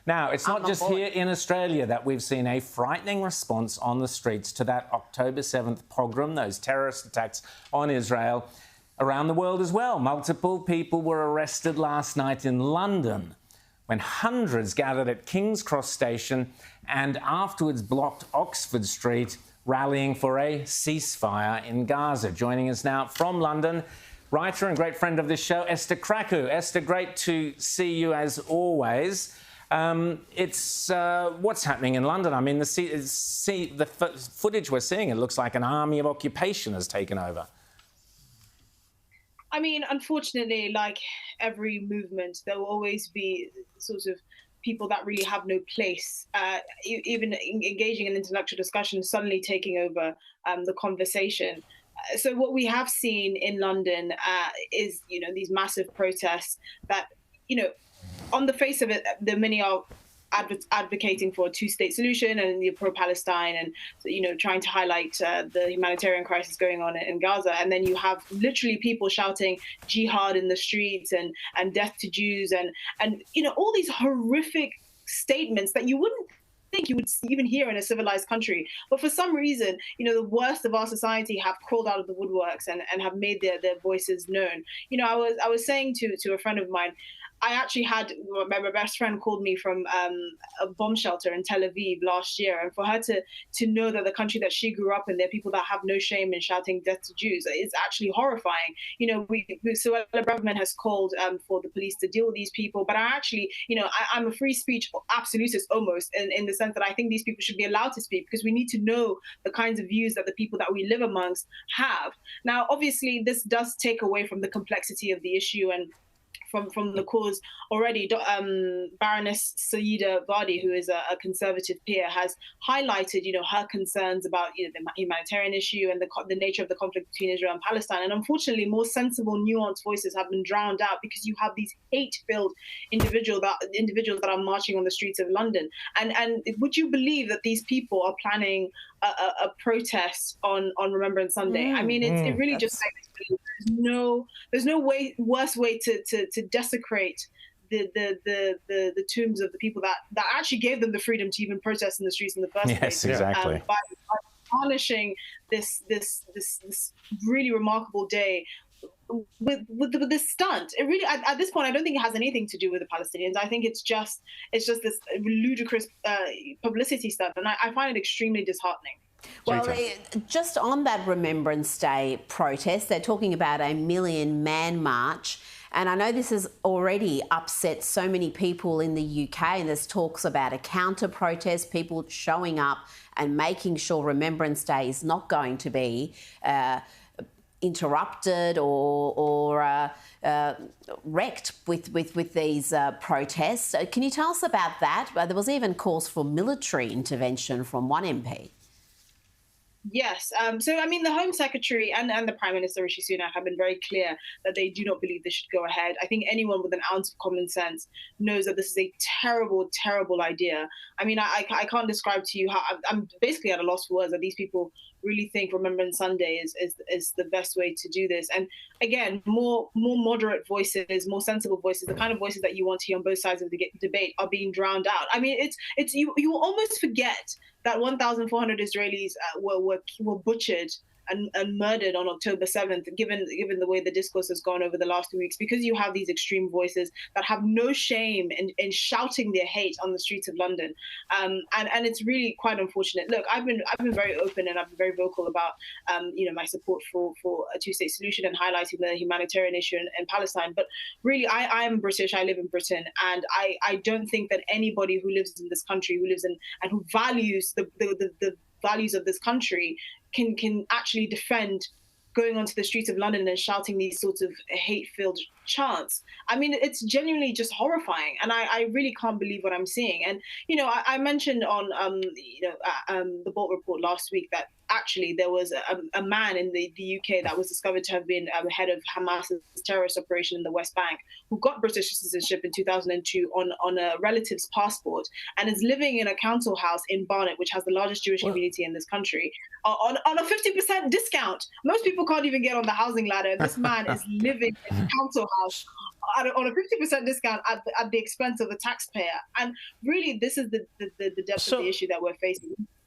Now, it's not just here in Australia that we've seen a frightening response on the streets to that October 7th pogrom, those terrorist attacks on Israel. Around the world as well, multiple people were arrested last night in London when hundreds gathered at King's Cross Station and afterwards blocked Oxford Street, rallying for a ceasefire in Gaza. Joining us now from London, writer and great friend of this show, Esther Krakue. Esther, great to see you as always. It's what's happening in London. I mean, the footage we're seeing, it looks like an army of occupation has taken over. I mean, unfortunately, like every movement, there will always be sort of people that really have no place, even engaging in intellectual discussion, suddenly taking over the conversation. So what we have seen in London is, these massive protests that, on the face of it, many are advocating for a two-state solution and the pro-Palestine and, trying to highlight the humanitarian crisis going on in Gaza. And then you have literally people shouting jihad in the streets and death to Jews and all these horrific statements that you wouldn't think you would even hear in a civilized country. But for some reason, the worst of our society have crawled out of the woodworks and have made their voices known. I was saying to a friend of mine, I actually had my best friend called me from a bomb shelter in Tel Aviv last year. And for her to know that the country that she grew up in, there are people that have no shame in shouting death to Jews, it's actually horrifying. Suella Braverman has called for the police to deal with these people. But I actually, I'm a free speech absolutist almost in the sense that I think these people should be allowed to speak because we need to know the kinds of views that the people that we live amongst have. Now, obviously, this does take away from the complexity of the issue and from the cause already. Baroness Sayeeda Vardi, who is a conservative peer, has highlighted, her concerns about the humanitarian issue and the nature of the conflict between Israel and Palestine. And unfortunately, more sensible, nuanced voices have been drowned out because you have these hate-filled individuals that are marching on the streets of London. And would you believe that these people are planning a protest on Remembrance Sunday? I mean, it really just makes there's no worse way to desecrate the tombs of the people that actually gave them the freedom to even protest in the streets in the first place. Yes, exactly. By tarnishing this really remarkable day with this stunt. It really, at this point, I don't think it has anything to do with the Palestinians. I think it's just this ludicrous publicity stunt, and I find it extremely disheartening. Well, just on that Remembrance Day protest, they're talking about a 1 million man march. And I know this has already upset so many people in the UK, and there's talks about a counter-protest, people showing up and making sure Remembrance Day is not going to be interrupted or wrecked with these protests. Can you tell us about that? There was even calls for military intervention from one MP. Yes. So, I mean, the Home Secretary and the Prime Minister Rishi Sunak have been very clear that they do not believe this should go ahead. I think anyone with an ounce of common sense knows that this is a terrible, terrible idea. I mean, I can't describe to you how I'm basically at a loss for words that these people really think Remembrance Sunday is the best way to do this. And again, more moderate voices, more sensible voices, the kind of voices that you want to hear on both sides of the debate are being drowned out. I mean, it's you almost forget that 1,400 Israelis were butchered and murdered on October 7th, given the way the discourse has gone over the last 2 weeks, because you have these extreme voices that have no shame in shouting their hate on the streets of London. And it's really quite unfortunate. Look, I've been very open and I've been very vocal about my support for a two-state solution and highlighting the humanitarian issue in Palestine. But really, I am British, I live in Britain, and I don't think that anybody who lives in this country, who lives in and who values the values of this country can actually defend going onto the streets of London and shouting these sorts of hate-filled chants. I mean, it's genuinely just horrifying, and I really can't believe what I'm seeing. And I mentioned on the Bolt report last week that actually there was a man in the UK that was discovered to have been head of Hamas's terrorist operation in the West Bank, who got British citizenship in 2002 on a relative's passport, and is living in a council house in Barnet, which has the largest Jewish community in this country, on a 50% discount. Most people can't even get on the housing ladder. This man is living in a council house on a 50% discount at the expense of the taxpayer. And really, this is the depth of the issue that we're facing.